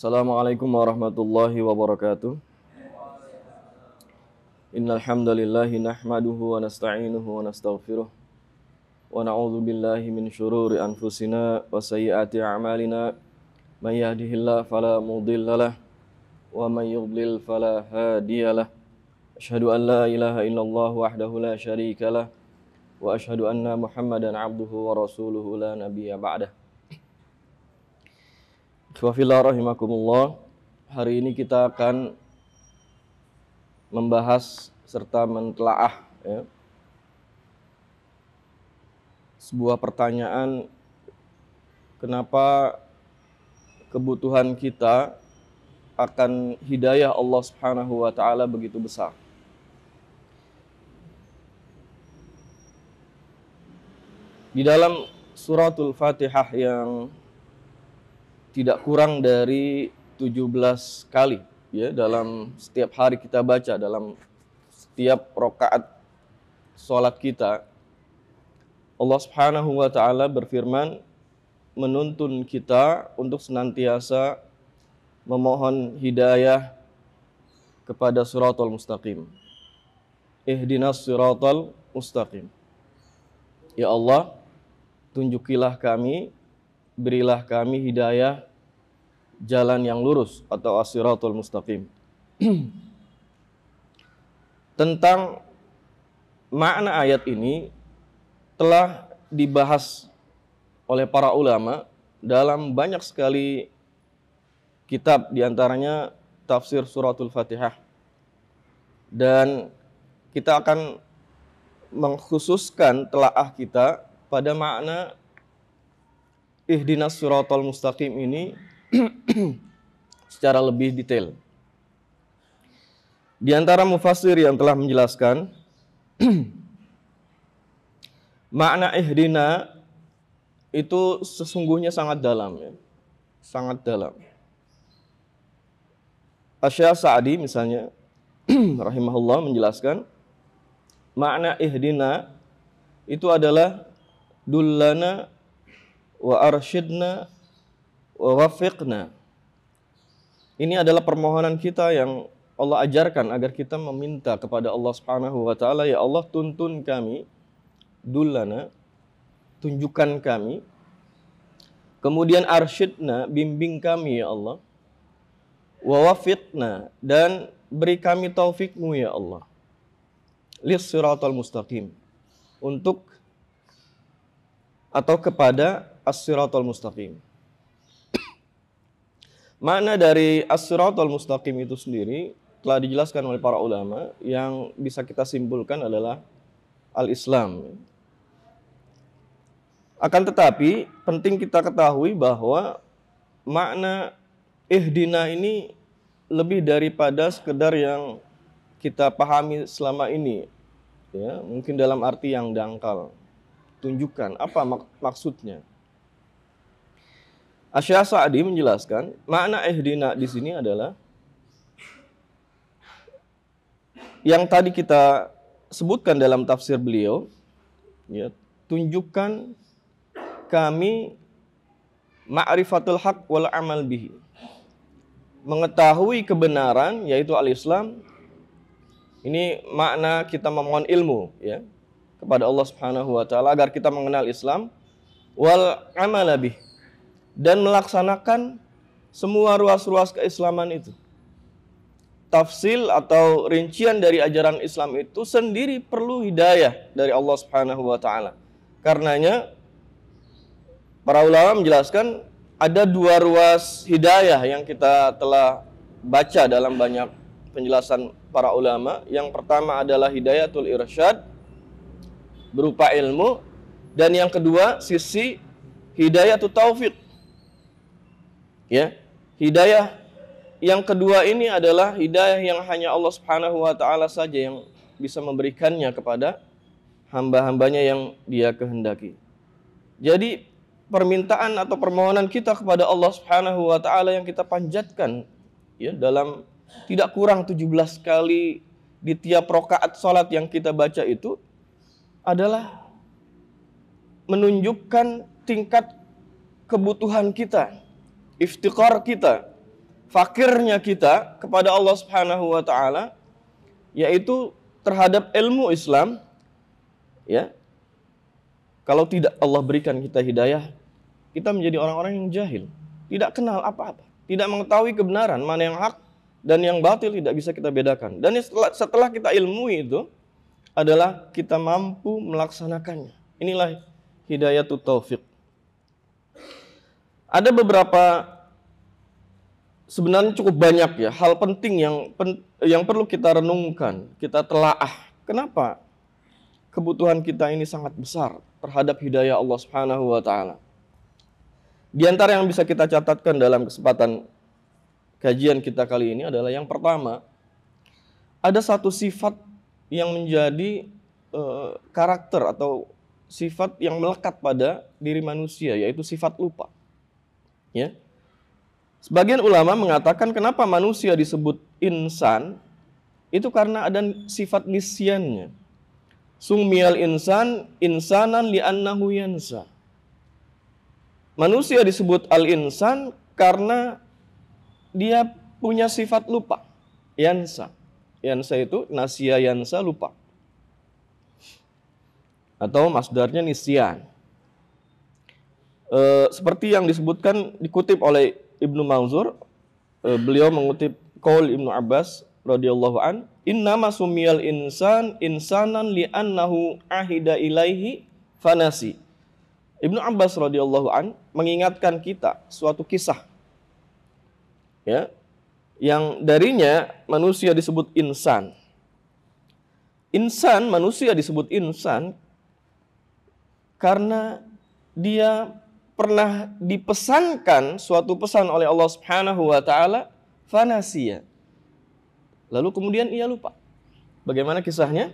Assalamualaikum warahmatullahi wabarakatuh. Innal hamdalillahi nahmaduhu wa nasta'inuhu wa nastaghfiruh wa na'udzu billahi min syururi anfusina wa sayyiati a'malina. May yahdihillahu fala mudhillalah wa may yudlil fala hadiyalah. Asyhadu an la ilaha illallah wahdahu la syarikalah wa asyhadu anna Muhammadan 'abduhu wa rasuluhu la nabiyya ba'dah. Ikhwafillah rahimakumullah. Hari ini kita akan membahas serta mentelaah sebuah pertanyaan, kenapa kebutuhan kita akan hidayah Allah Subhanahu wa taala begitu besar. Di dalam suratul Fatihah yang tidak kurang dari 17 kali ya dalam setiap hari kita baca, dalam setiap rakaat salat kita, Allah Subhanahu wa taala berfirman menuntun kita untuk senantiasa memohon hidayah kepada siratal mustaqim. Ihdinas siratal mustaqim. Ya Allah, tunjukilah kami, berilah kami hidayah jalan yang lurus atau as-siratal mustaqim. Tentang makna ayat ini telah dibahas oleh para ulama dalam banyak sekali kitab, diantaranya tafsir suratul Fatihah. Dan kita akan mengkhususkan telaah kita pada makna ihdinas siratal mustaqim ini secara lebih detail. Di antara mufassir yang telah menjelaskan makna ihdina itu sesungguhnya sangat dalam ya. Sangat dalam. Asy-Syaikh Sa'di misalnya rahimahullah menjelaskan makna ihdina itu adalah dullana wa arsyidna wa wafiqna. Ini adalah permohonan kita yang Allah ajarkan agar kita meminta kepada Allah Subhanahu wa taala, ya Allah tuntun kami, dullana, tunjukkan kami. Kemudian arsyidna, bimbing kami ya Allah. Wa wafiqna, dan beri kami taufikmu ya Allah. Lis siratal mustaqim. Untuk atau kepada as-siratal mustaqim. Makna dari as-siratal mustaqim itu sendiri telah dijelaskan oleh para ulama, yang bisa kita simpulkan adalah al-Islam. Akan tetapi penting kita ketahui bahwa makna ihdina ini lebih daripada sekedar yang kita pahami selama ini. Ya, mungkin dalam arti yang dangkal. Tunjukkan apa maksudnya. Asy-Syaikh Sa'di menjelaskan makna ihdina di sini adalah yang tadi kita sebutkan dalam tafsir beliau, ya, tunjukkan kami ma'rifatul haq wal amal bihi. Mengetahui kebenaran yaitu al-Islam. Ini makna kita memohon ilmu ya kepada Allah Subhanahu wa taala agar kita mengenal Islam, wal amal bihi, dan melaksanakan semua ruas-ruas keislaman itu. Tafsil atau rincian dari ajaran Islam itu sendiri perlu hidayah dari Allah Subhanahu wa taala. Karenanya para ulama menjelaskan ada dua ruas hidayah yang kita telah baca dalam banyak penjelasan para ulama. Yang pertama adalah hidayatul irsyad berupa ilmu, dan yang kedua sisi hidayatul taufik. Ya, hidayah yang kedua ini adalah hidayah yang hanya Allah Subhanahu wa taala saja yang bisa memberikannya kepada hamba-hambanya yang Dia kehendaki. Jadi permintaan atau permohonan kita kepada Allah Subhanahu wa taala yang kita panjatkan ya dalam tidak kurang 17 kali di tiap rakaat salat yang kita baca itu adalah menunjukkan tingkat kebutuhan kita, iftiqar kita fakirnya kita kepada Allah Subhanahu wa taala, yaitu terhadap ilmu Islam, ya. Kalau tidak Allah berikan kita hidayah, kita menjadi orang-orang yang jahil, tidak kenal apa-apa, tidak mengetahui kebenaran, mana yang hak dan yang batil tidak bisa kita bedakan. Dan setelah kita ilmui itu adalah kita mampu melaksanakannya. Inilah hidayatut taufik. Ada beberapa, sebenarnya cukup banyak ya hal penting yang perlu kita renungkan, kita telaah. Kenapa kebutuhan kita ini sangat besar terhadap hidayah Allah Subhanahu wa taala? Di antara yang bisa kita catatkan dalam kesempatan kajian kita kali ini adalah yang pertama, ada satu sifat yang menjadi karakter atau sifat yang melekat pada diri manusia, yaitu sifat lupa. Ya. Sebagian ulama mengatakan kenapa manusia disebut insan, itu karena ada sifat nisyannya. Sumiyal insan insanan li'annahu yansa. Manusia disebut al-insan karena dia punya sifat lupa. Yansa. Yansa itu nasya yansa, lupa. Atau masdarnya nisyan. Seperti yang disebutkan, dikutip oleh Ibnu Manzur, beliau mengutip qaul Ibnu Abbas radhiyallahu an, innama sumiyal insan insanan li'annahu ahida ilaihi fanasi. Ibnu Abbas radhiyallahu an mengingatkan kita suatu kisah, ya, yang darinya manusia disebut insan. Insan, manusia disebut insan karena dia pernah dipesankan suatu pesan oleh Allah Subhanahu wa taala, fanasiya. Lalu kemudian ia lupa. Bagaimana kisahnya?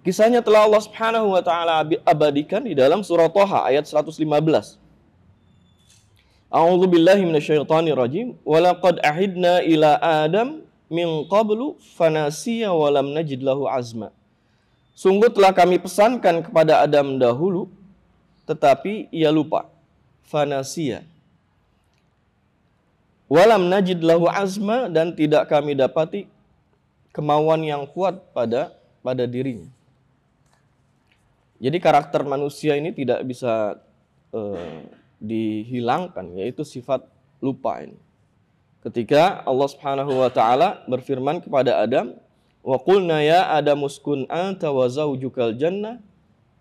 Kisahnya telah Allah Subhanahu wa taala abadikan di dalam surah Thaha ayat 115. A'udzu billahi minasyaitonir rajim. Wa laqad ahidna ila Adam min qablu fanasiya wa lam najid lahu azma. Sungguh telah kami pesankan kepada Adam dahulu, tetapi ia lupa. Fanasiya. Walam najid lahu azma, dan tidak kami dapati kemauan yang kuat pada dirinya. Jadi karakter manusia ini tidak bisa dihilangkan, yaitu sifat lupa ini. Ketika Allah Subhanahu wa taala berfirman kepada Adam, wa qulna ya Adam uskun anta wa zawjukal jannah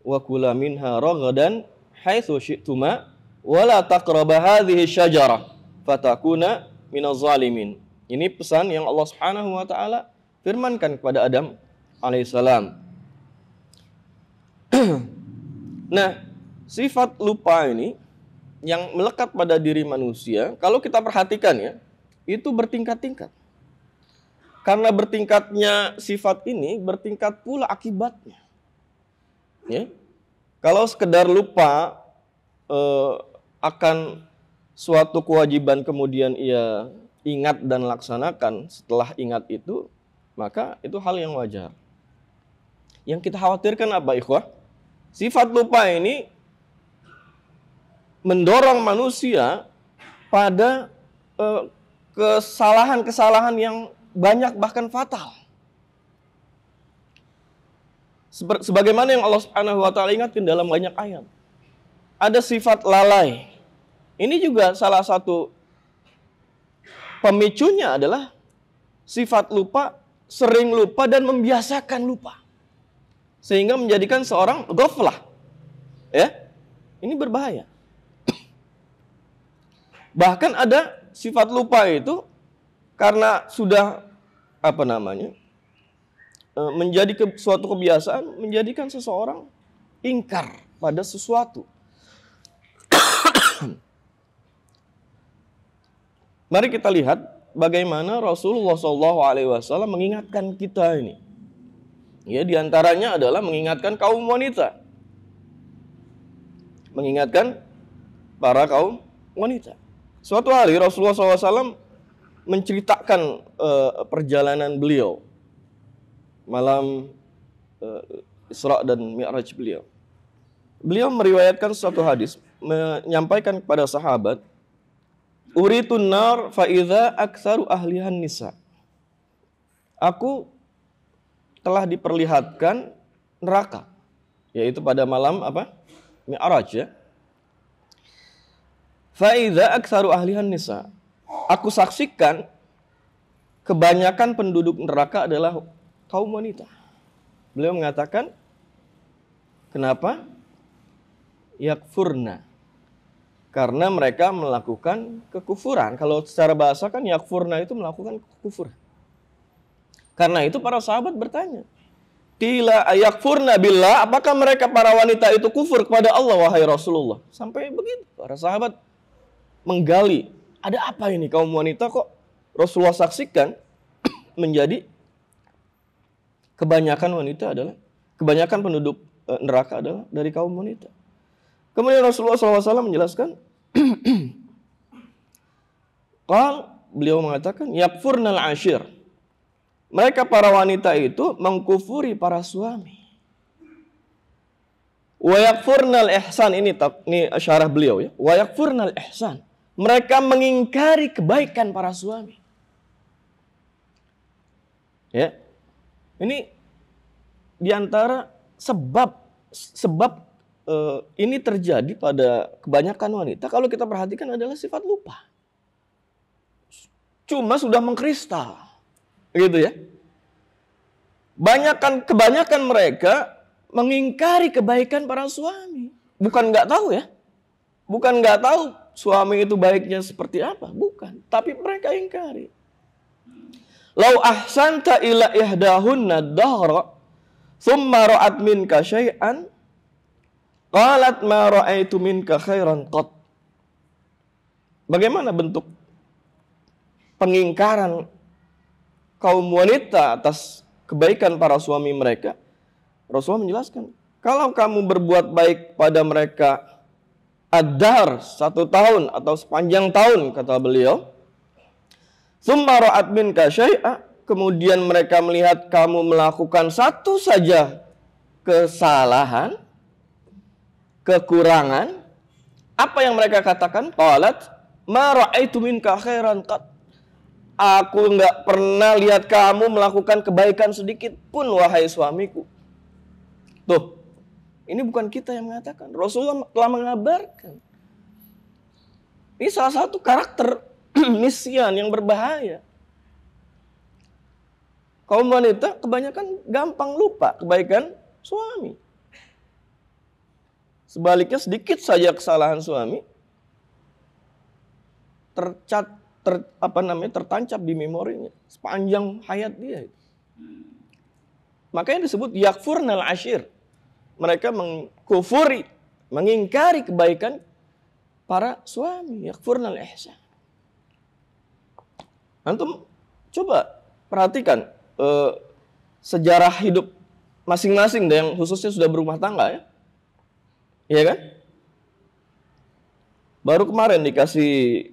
wa kula minha ragadan haitsu syi'tuma wa la taqraba hadhihi syajarah fatakuna minaz zalimin. Ini pesan yang Allah Subhanahu wa taala firmankan kepada Adam alaihissalam. Nah, sifat lupa ini yang melekat pada diri manusia, kalau kita perhatikan ya, itu bertingkat-tingkat. Karena bertingkatnya sifat ini, bertingkat pula akibatnya. Ya. Kalau sekedar lupa akan suatu kewajiban kemudian ia ingat dan laksanakan setelah ingat itu, maka itu hal yang wajar. Yang kita khawatirkan apa, ikhwah? Sifat lupa ini mendorong manusia pada kesalahan-kesalahan yang banyak bahkan fatal. Sebagaimana yang Allah Subhanahu wa taala ingatkan dalam banyak ayat. Ada sifat lalai. Ini juga salah satu pemicunya adalah sifat lupa, sering lupa dan membiasakan lupa. Sehingga menjadikan seorang ghaflah. Ya. Ini berbahaya. Bahkan ada sifat lupa itu karena sudah menjadi suatu kebiasaan, menjadikan seseorang ingkar pada sesuatu. Mari kita lihat bagaimana Rasulullah SAW mengingatkan kita ini. Ya, diantaranya adalah mengingatkan kaum wanita, mengingatkan para kaum wanita. Suatu hari Rasulullah SAW menceritakan perjalanan beliau malam Isra dan Mi'raj beliau. Beliau meriwayatkan suatu hadis, menyampaikan kepada sahabat, Uritun nar fa idza aktsaru ahlihan nisa. Aku telah diperlihatkan neraka, yaitu pada malam apa? Mi'raj ya. Fa idza aktsaru ahlihan nisa. Aku saksikan kebanyakan penduduk neraka adalah kaum wanita. Beliau mengatakan, kenapa? Yakfurna. Karena mereka melakukan kekufuran. Kalau secara bahasa kan yakfurna itu melakukan kekufuran. Karena itu para sahabat bertanya, Qila ayakfurna billah, apakah mereka para wanita itu kufur kepada Allah wahai Rasulullah? Sampai begitu para sahabat menggali, ada apa ini kaum wanita kok Rasulullah saksikan menjadi kebanyakan penduduk neraka adalah dari kaum wanita. Kemudian Rasulullah SAW menjelaskan, beliau mengatakan, yakfurnal ashir. Mereka para wanita itu mengkufuri para suami. Wa yakfurnal ihsan, ini syarah beliau ya. Wa yakfurnal ihsan. Mereka mengingkari kebaikan para suami. Ya. Ini diantara sebab ini terjadi pada kebanyakan wanita, kalau kita perhatikan adalah sifat lupa. Cuma sudah mengkristal. Gitu ya. Kebanyakan mereka mengingkari kebaikan para suami. Bukan nggak tahu ya. Bukan nggak tahu suami itu baiknya seperti apa. Bukan. Tapi mereka ingkari. Lau ahsanta ila ihdahunna dahra thumma ra'at minka syai'an qalat ma ra'aitu minka khairan qat. Bagaimana bentuk pengingkaran kaum wanita atas kebaikan para suami mereka? Rasulullah menjelaskan, kalau kamu berbuat baik pada mereka ad-dahr 1 tahun atau sepanjang tahun, kata beliau, tsumma ra'at minka syai'a, kemudian mereka melihat kamu melakukan satu saja kesalahan, kekurangan, apa yang mereka katakan? Qalat ma ra'aitu minka khairan qat. Aku enggak pernah lihat kamu melakukan kebaikan sedikit pun wahai suamiku. Tuh, ini bukan kita yang mengatakan, Rasulullah telah mengabarkan. Ini salah satu karakter nisyan yang berbahaya. Kaum wanita kebanyakan gampang lupa kebaikan suami. Sebaliknya sedikit saja kesalahan suami tertancap di memorinya sepanjang hayat dia. Makanya disebut yakfurnal ashir. Mereka mengkufuri, mengingkari kebaikan para suami. Yakfurnal ihsan. Antum coba perhatikan sejarah hidup masing-masing yang khususnya sudah berumah tangga ya. Iya kan? Baru kemarin dikasih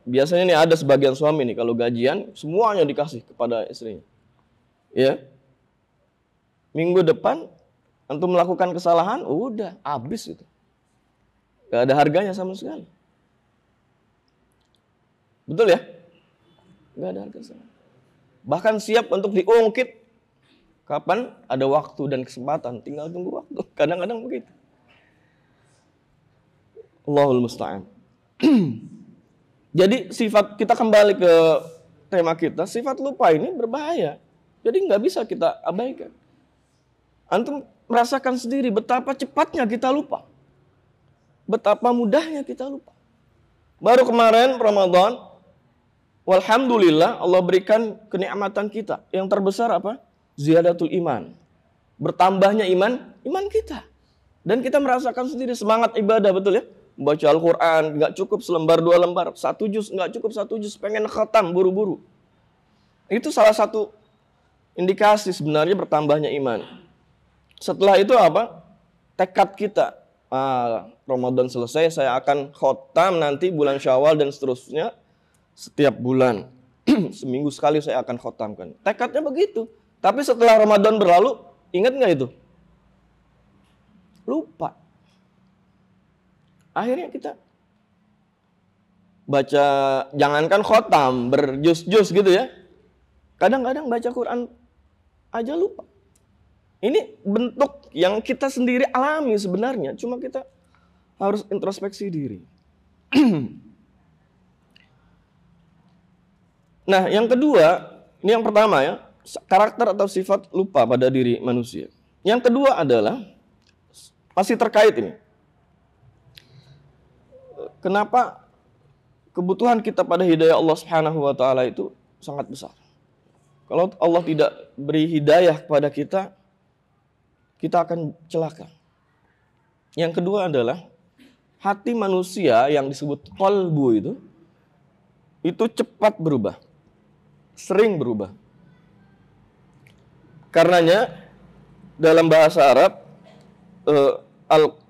biasanya nih ada sebagian suami nih kalau gajian semuanya dikasih kepada istrinya. Ya. Minggu depan antum melakukan kesalahan, udah habis itu. Gak ada harganya sama sekali. Betul ya? Gak ada harga sama. Bahkan siap untuk diungkit kapan ada waktu dan kesempatan, tinggal tunggu waktu. Kadang-kadang begitu. Allahul musta'an. Jadi sifat, kita kembali ke tema kita, sifat lupa ini berbahaya. Jadi nggak bisa kita abaikan. Antum merasakan sendiri betapa cepatnya kita lupa. Betapa mudahnya kita lupa. Baru kemarin Ramadan, walhamdulillah Allah berikan kenikmatan kita. Yang terbesar apa? Ziyadatul iman. Bertambahnya iman kita. Dan kita merasakan sendiri semangat ibadah, betul ya? Membaca Al-Quran, nggak cukup selembar 2 lembar. 1 juz, nggak cukup 1 juz. Pengen khatam buru-buru. Itu salah satu indikasi sebenarnya bertambahnya iman. Setelah itu apa? Tekad kita. Ramadan selesai, saya akan khatam nanti bulan Syawal dan seterusnya. Setiap bulan. Seminggu sekali saya akan khatamkan. Tekadnya begitu. Tapi setelah Ramadan berlalu, ingat nggak itu? Lupa. Akhirnya kita baca, jangankan khotam, berjus-jus gitu ya. Kadang-kadang baca Quran aja lupa. Ini bentuk yang kita sendiri alami sebenarnya, cuma kita harus introspeksi diri. Nah, yang kedua, ini yang pertama ya, karakter atau sifat lupa pada diri manusia. Yang kedua adalah, masih terkait ini. Kenapa kebutuhan kita pada hidayah Allah Subhanahu wa taala itu sangat besar. Kalau Allah tidak beri hidayah kepada kita, kita akan celaka. Yang kedua adalah hati manusia yang disebut qalbu itu cepat berubah, sering berubah. Karenanya dalam bahasa Arab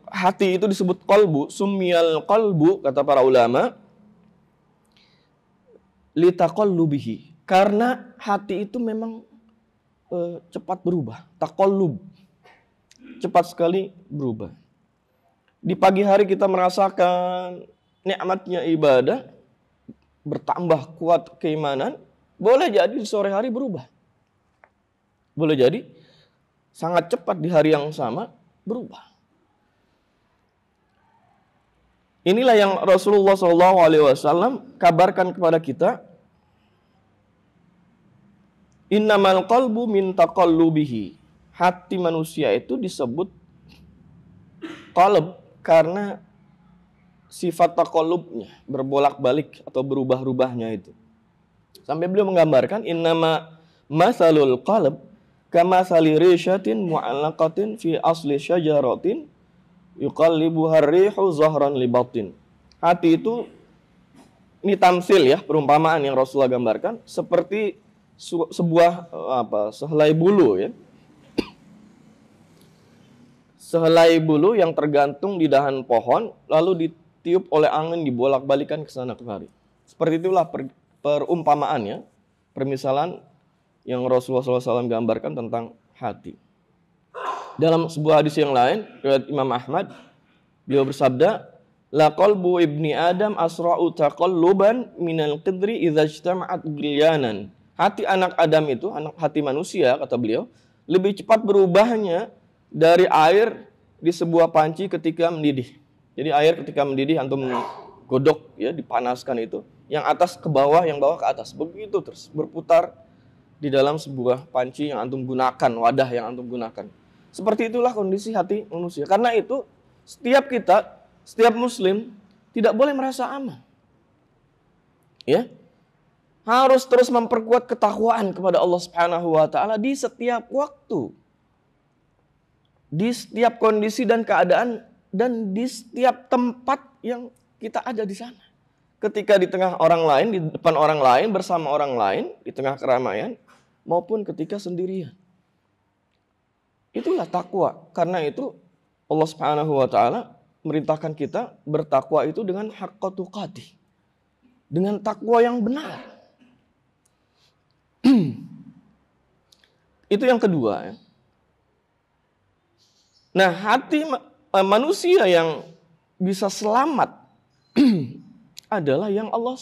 hati itu disebut qalbu, summiyal qalbu kata para ulama litaqallubihi, karena hati itu memang cepat berubah, taqallub, cepat sekali berubah. Di pagi hari kita merasakan nikmatnya ibadah, bertambah kuat keimanan, boleh jadi di sore hari berubah. Boleh jadi sangat cepat di hari yang sama berubah. Inilah yang Rasulullah SAW kabarkan kepada kita. Innamal qalbu min taqallubihi. Hati manusia itu disebut qalb karena sifat taqallubnya, berbolak-balik atau berubah-ubahnya itu. Sampai beliau menggambarkan innama masalul qalb kama sali rishatin mu'allaqatin fi asli syajaratin yuqallibuha ar-rihu zahran li batin. Hati itu, ini tamsil ya, perumpamaan yang Rasulullah gambarkan, seperti sebuah sehelai bulu ya. Sehelai bulu yang tergantung di dahan pohon lalu ditiup oleh angin, dibolak-balikan ke sana kemari. Seperti itulah perumpamaannya, permisalan yang Rasulullah SAW gambarkan tentang hati. Dalam sebuah hadis yang lain, riwayat Imam Ahmad, beliau bersabda, la qalbu ibni Adam asra'u taqalluban minal qidri idza ijtama'at gilyanan. Hati anak Adam itu, hati manusia kata beliau, lebih cepat berubahnya dari air di sebuah panci ketika mendidih. Jadi air ketika mendidih antum godok ya, dipanaskan itu, yang atas ke bawah, yang bawah ke atas, begitu terus berputar di dalam sebuah panci yang antum gunakan, wadah yang antum gunakan. Seperti itulah kondisi hati manusia. Karena itu setiap kita, setiap muslim tidak boleh merasa aman. Ya. Harus terus memperkuat ketakwaan kepada Allah Subhanahu wa taala di setiap waktu. Di setiap kondisi dan keadaan dan di setiap tempat yang kita ada di sana. Ketika di tengah orang lain, di depan orang lain, bersama orang lain, di tengah keramaian, maupun ketika sendirian. Itulah takwa. Karena itu Allah Subhanahu wa taala merintahkan kita bertakwa itu dengan haqqa tuqatih. Dengan takwa yang benar. Itu yang kedua ya. Nah, hati manusia yang bisa selamat adalah yang Allah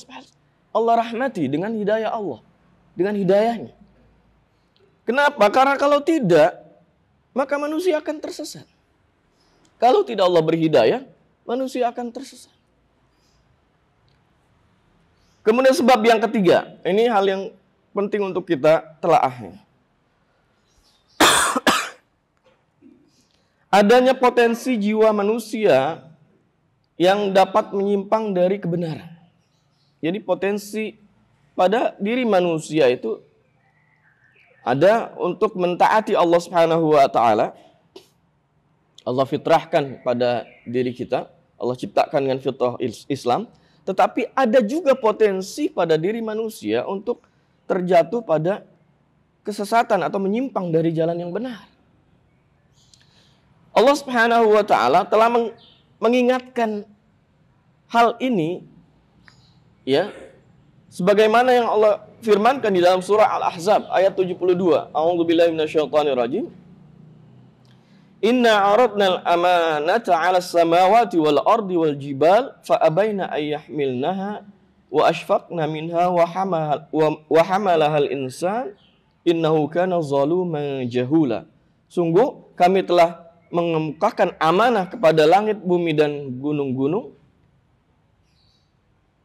rahmati dengan hidayah Allah, dengan hidayahnya. Kenapa? Karena kalau tidak, maka manusia akan tersesat. Kalau tidak Allah berhidayah, manusia akan tersesat. Kemudian sebab yang ketiga, ini hal yang penting untuk kita telaah. Adanya potensi jiwa manusia yang dapat menyimpang dari kebenaran. Jadi potensi pada diri manusia itu ada untuk mentaati Allah Subhanahu wa taala. Allah fitrahkan pada diri kita, Allah ciptakan dengan fitrah Islam, tetapi ada juga potensi pada diri manusia untuk terjatuh pada kesesatan atau menyimpang dari jalan yang benar. Allah Subhanahu wa taala telah mengingatkan hal ini ya, sebagaimana yang Allah firmankan di dalam surah Al-Ahzab ayat 72. A'udzubillahi minasyaitonirrajim. Inna 'aradnal amanata 'alas samawati wal ardi wal jibal fa abaina ay yahmilnaha wa ashfaqna minha wa hamalahal insan innahu kana zaluman jahula. Sungguh kami telah mengemukakan amanah kepada langit, bumi dan gunung-gunung.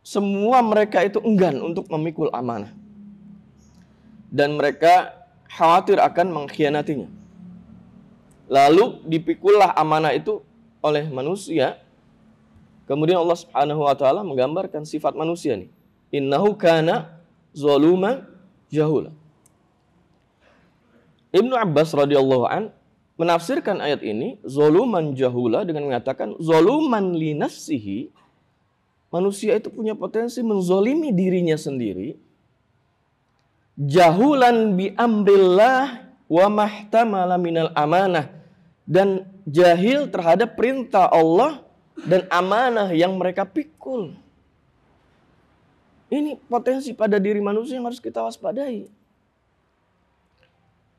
Semua mereka itu enggan untuk memikul amanah. Dan mereka khawatir akan mengkhianatinya. Lalu dipikullah amanah itu oleh manusia. Kemudian Allah Subhanahu wa taala menggambarkan sifat manusia nih. Innahu kana zaluman jahula. Ibnu Abbas radhiyallahu an menafsirkan ayat ini zaluman jahula dengan mengatakan zaluman li nafsihi. Manusia itu punya potensi menzolimi dirinya sendiri. Jahulan bi amrillah wa mahtamala minal amanah. Dan jahil terhadap perintah Allah dan amanah yang mereka pikul. Ini potensi pada diri manusia yang harus kita waspadai.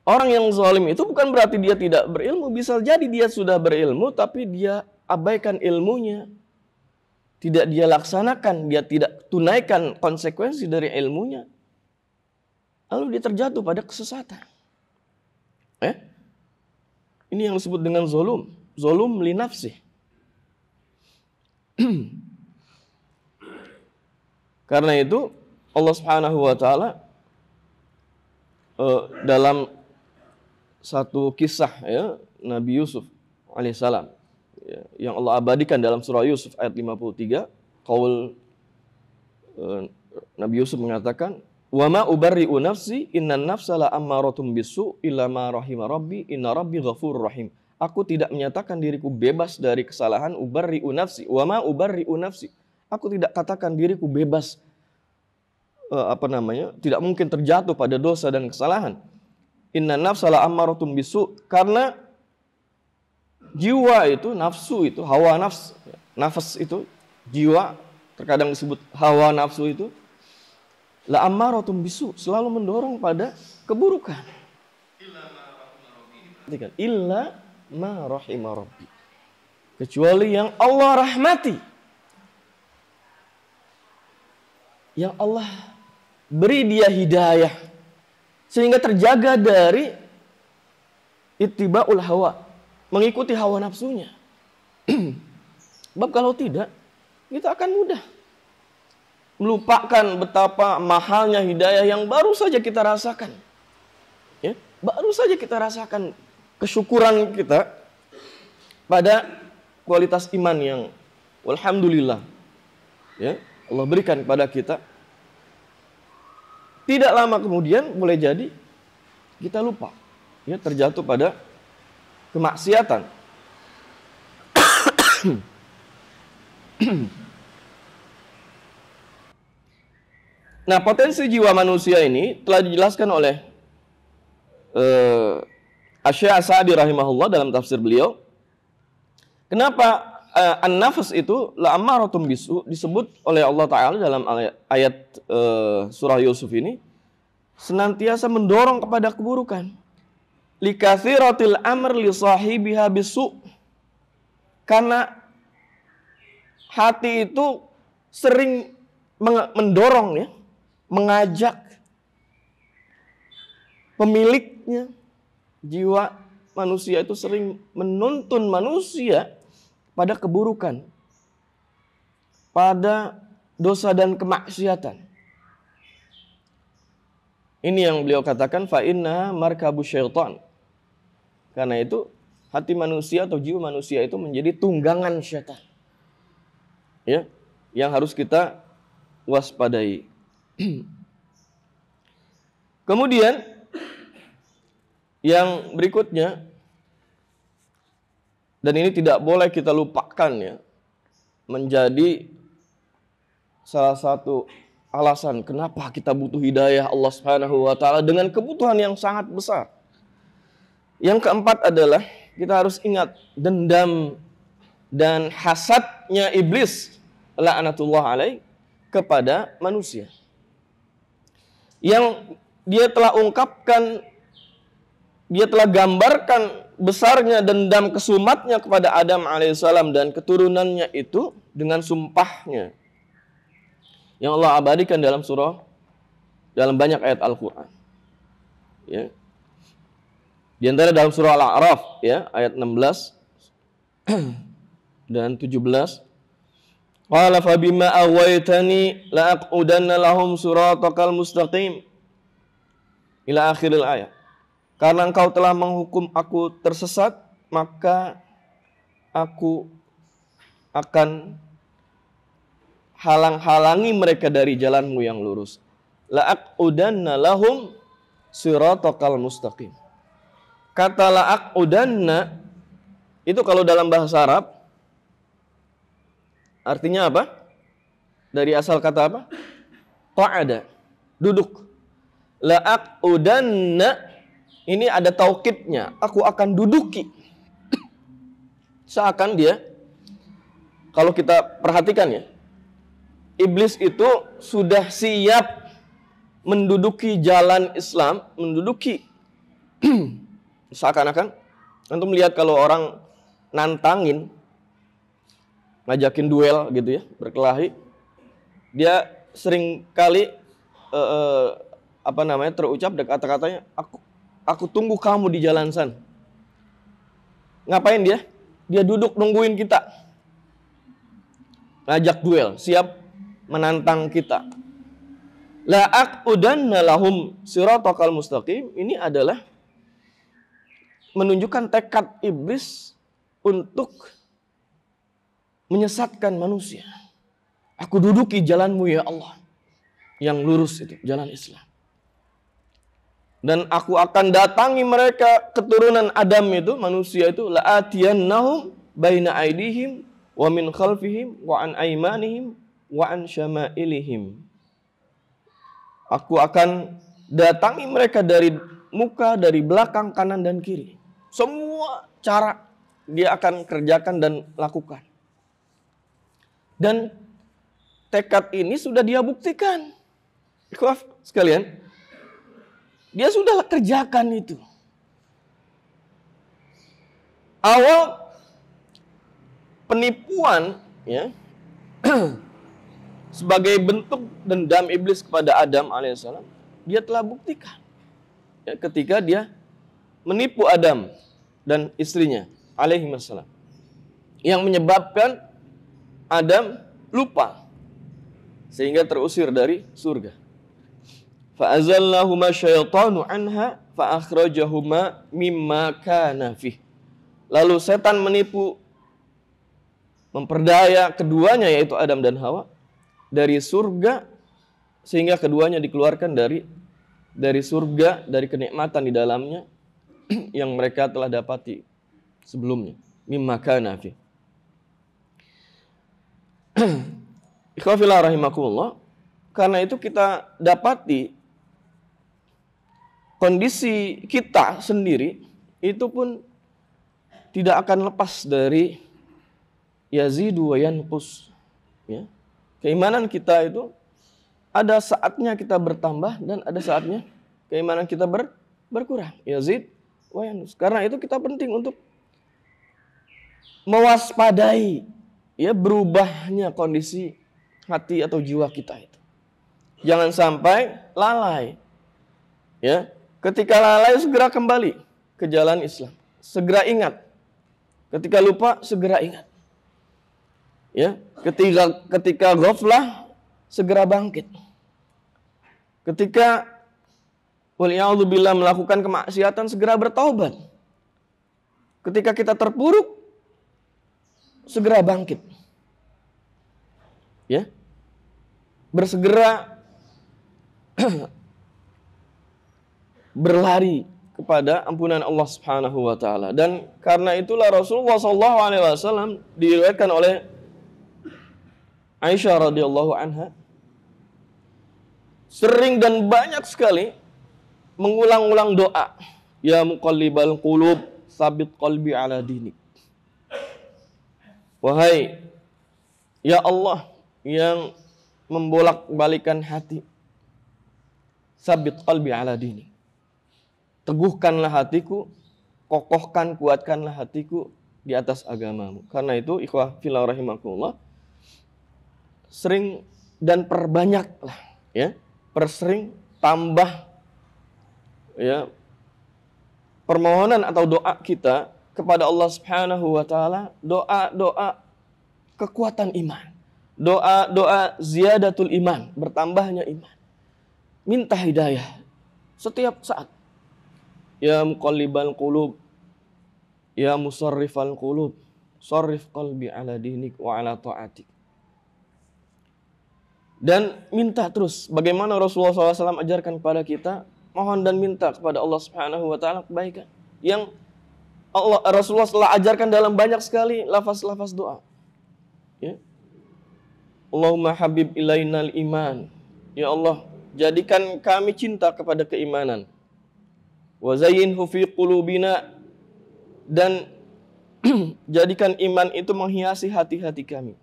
Orang yang zalim itu bukan berarti dia tidak berilmu. Bisa jadi dia sudah berilmu tapi dia abaikan ilmunya. Tidak dia laksanakan, dia tidak tunaikan konsekuensi dari ilmunya. Lalu dia terjatuh pada kesesatan. Ini yang disebut dengan zolum. Zolum li nafsih. Karena itu Allah Subhanahu wa taala dalam satu kisah ya, Nabi Yusuf alaihissalam ya, yang Allah abadikan dalam surah Yusuf ayat 53, qaul Nabi Yusuf mengatakan, "Wa ma ubarri'u nafsi innan nafsa la ammaratum bisu illa ma rahima rabbi inna rabbi ghafurur rahim." Aku tidak menyatakan diriku bebas dari kesalahan, ubarri'u nafsi. Wa ma ubarri'u nafsi. Aku tidak katakan diriku bebas tidak mungkin terjatuh pada dosa dan kesalahan. Innan nafsa la ammaratum bisu, karena jiwa itu, nafsu itu, hawa nafas itu, jiwa, terkadang disebut hawa nafsu itu, la ammaratum bisu, selalu mendorong pada keburukan. Illa ma rahima rabbi. Kecuali yang Allah rahmati. Yang Allah beri dia hidayah. Sehingga terjaga dari ittiba'ul hawa. Mengikuti hawa nafsunya. Sebab kalau tidak, kita akan mudah melupakan betapa mahalnya hidayah yang baru saja kita rasakan. Ya, baru saja kita rasakan kesyukuran kita pada kualitas iman yang alhamdulillah ya, Allah berikan kepada kita. Tidak lama kemudian boleh jadi kita lupa, ya, terjatuh pada kemaksiatan. Nah, potensi jiwa manusia ini telah dijelaskan oleh Asy-Syaikh As-Sa'di rahimahullah dalam tafsir beliau. Kenapa an-nafs itu la ammaratum bisu disebut oleh Allah Ta'ala dalam ayat surah Yusuf ini senantiasa mendorong kepada keburukan. Likatsiratil amr li sahibiha bisu. Karena hati itu sering mendorong ya, mengajak pemiliknya, jiwa manusia itu sering menuntun manusia pada keburukan, pada dosa dan kemaksiatan. Ini yang beliau katakan fa inna markabu syaitan. Karena itu hati manusia atau jiwa manusia itu menjadi tunggangan syaitan. Ya, yang harus kita waspadai. Kemudian yang berikutnya, dan ini tidak boleh kita lupakan ya, menjadi salah satu alasan kenapa kita butuh hidayah Allah Subhanahu wa taala dengan kebutuhan yang sangat besar. Yang keempat adalah kita harus ingat dendam dan hasadnya iblis la'natullah alaih kepada manusia. Yang dia telah ungkapkan, dia telah gambarkan besarnya dendam kesumatnya kepada Adam alaihissalam dan keturunannya itu dengan sumpahnya. yang Allah abadikan dalam banyak ayat Al-Qur'an. Ya. Di antara dalam surah Al-A'raf ya, ayat 16 dan 17. Qala fa bima awaitani la aqudanna lahum siratakal mustaqim ila akhiril ayat. Karena engkau telah menghukum aku tersesat, maka aku akan halang-halangi mereka dari jalanmu yang lurus. La aqudanna lahum siratakal mustaqim. Kata la aqudanna itu kalau dalam bahasa Arab artinya apa? Dari asal kata apa? Qa'ada, duduk. La aqudanna ini ada taukidnya, aku akan duduki. Seakan dia, kalau kita perhatikan ya, iblis itu sudah siap menduduki jalan Islam, menduduki seakan-akan antum melihat kalau orang nantangin, ngajakin duel gitu ya, berkelahi, dia sering kali terucap kata-katanya, aku tunggu kamu di jalan sana. Ngapain dia? Dia duduk nungguin kita, ngajak duel, siap menantang kita. La aqudanna lahum siratakal mustaqim, ini adalah menunjukkan tekad iblis untuk menyesatkan manusia. Aku duduki jalanmu ya Allah, yang lurus itu, jalan Islam. Dan aku akan datangi mereka, keturunan Adam itu, manusia itu, la'atiyannahum baina aidihim wa min khalfihim wa an aimanihim wa an syama'ilihim. Aku akan datangi mereka dari muka, dari belakang, kanan dan kiri. Semua cara dia akan kerjakan dan lakukan. Dan tekad ini sudah dia buktikan. Ikhwaf sekalian, dia sudah kerjakan itu. Awal penipuan ya sebagai bentuk dendam iblis kepada Adam alaihissalam, dia telah buktikan ya, ketika dia menipu Adam dan istrinya alaihissalam, yang menyebabkan Adam lupa sehingga terusir dari surga. Fa'azallahuma syaitanu anha fa'akhrajahuma mimma kana fih. Lalu setan menipu, memperdaya keduanya yaitu Adam dan Hawa dari surga, sehingga keduanya dikeluarkan dari surga, dari kenikmatan di dalamnya yang mereka telah dapati sebelumnya. Mimma kana fi. Ikhwafillah rahimakumullah. Karena itu kita dapati kondisi kita sendiri itu pun tidak akan lepas dari yazidu wa yanqus. Ya. Keimanan kita itu ada saatnya kita bertambah dan ada saatnya keimanan kita berkurang. Yazid wa yanqus. Karena itu kita penting untuk mewaspadai ya berubahnya kondisi hati atau jiwa kita itu. Jangan sampai lalai. Ya, ketika lalai segera kembali ke jalan Islam. Segera ingat. Ketika lupa segera ingat. Ya, ketika ghaflah segera bangkit. Ketika waliyadzubillah melakukan kemaksiatan segera bertaubat. Ketika kita terpuruk segera bangkit. Ya. Bersegera berlari kepada ampunan Allah Subhanahu wa taala. Dan karena itulah Rasulullah SAW diriwayatkan oleh Aisyah radhiyallahu anha sering dan banyak sekali mengulang-ulang doa, ya muqallibal qulub tsabit qalbi ala dinik. Wahai ya Allah yang membolak-balikan hati, tsabit qalbi ala dinik. Teguhkanlah hatiku, kokohkan, kuatkanlah hatiku di atas agamamu. Karena itu ikhwah fillah rahimakumullah, sering dan perbanyaklah, ya, persering, tambah, ya, permohonan atau doa kita kepada Allah Subhanahu wa taala, doa-doa kekuatan iman. Doa-doa ziyadatul iman, bertambahnya iman. Minta hidayah setiap saat. Ya muqallibal qulub, ya musarrifal qulub, sarrif qalbi ala dinik wa ala ta'atik. Dan minta terus, bagaimana Rasulullah SAW ajarkan kepada kita, mohon dan minta kepada Allah Subhanahu wa taala kebaikan. Yang Rasulullah telah ajarkan dalam banyak sekali lafaz-lafaz doa. Ya. Allahumma habib ilainal iman. Ya Allah, jadikan kami cinta kepada keimanan. Wa zayyinhu fi qulubina, dan jadikan iman itu menghiasi hati-hati kami.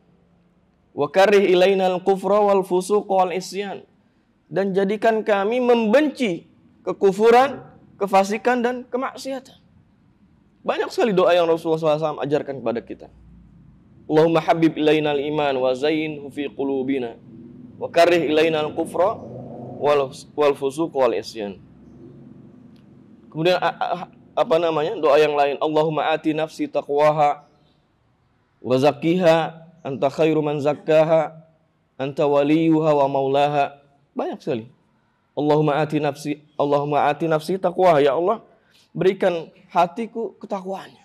Wa karih ilainal kufra wal fusuq wal isyan, dan jadikan kami membenci kekufuran, kefasikan dan kemaksiatan. Banyak sekali doa yang Rasulullah SAW ajarkan kepada kita. Allahumma habib ilainal iman wa zayyinhu fi qulubina wa karih ilainal kufra wal fusuq wal isyan. Kemudian doa yang lain, Allahumma ati nafsi taqwaha wa zakkiha anta khairu man zakkaha anta waliyuha wa maulaha. Banyak sekali. Allahumma ati nafsi taqwaha, ya Allah, berikan hatiku ketakwaannya,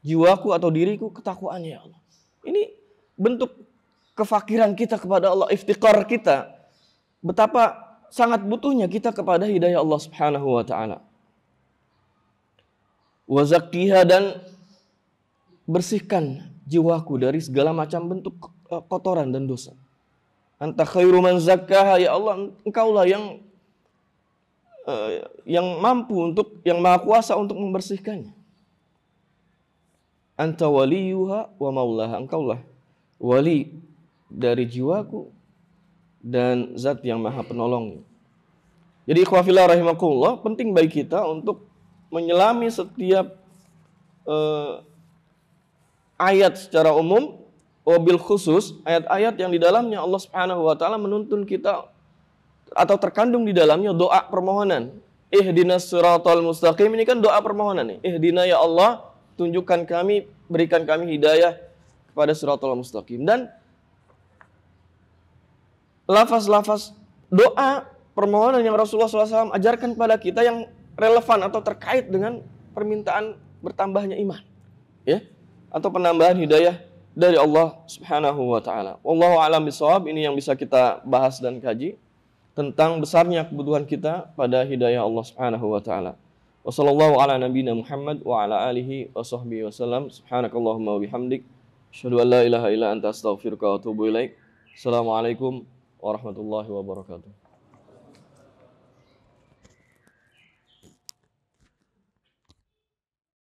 jiwaku atau diriku ketakwaannya, ya Allah. Ini bentuk kefakiran kita kepada Allah, iftikar kita. Betapa sangat butuhnya kita kepada hidayah Allah Subhanahu wa taala. Wa zakkiha, dan bersihkan jiwaku dari segala macam bentuk kotoran dan dosa. Anta khairu man zakkaha, ya Allah, Engkaulah yang mampu untuk, yang maha kuasa untuk membersihkannya. Anta waliyuha wa maulaha, Engkaulah wali dari jiwaku dan zat yang maha penolong. Jadi ikhwah fillah rahimakumullah, penting bagi kita untuk menyelami setiap ayat secara umum, wabil khusus ayat-ayat yang di dalamnya Allah Subhanahu wa taala menuntun kita atau terkandung di dalamnya doa permohonan. Ihdinas siratal mustaqim, ini kan doa permohonan nih. Ihdina ya Allah, tunjukkan kami, berikan kami hidayah kepada siratal mustaqim. Dan lafaz-lafaz doa permohonan yang Rasulullah SAW ajarkan kepada kita yang relevan atau terkait dengan permintaan bertambahnya iman, ya, atau penambahan hidayah dari Allah Subhanahu wa taala. Wallahu a'lam bishawab. Ini yang bisa kita bahas dan kaji tentang besarnya kebutuhan kita pada hidayah Allah Subhanahu wa taala. Wa sallallahu ala nabiyyina Muhammad wa ala alihi wa sahbihi wasallam. Subhanakallahumma wa bihamdik, asyhadu an la ilaha illa anta astaghfiruka wa atubu ilaik. Assalamualaikum warahmatullahi wabarakatuh.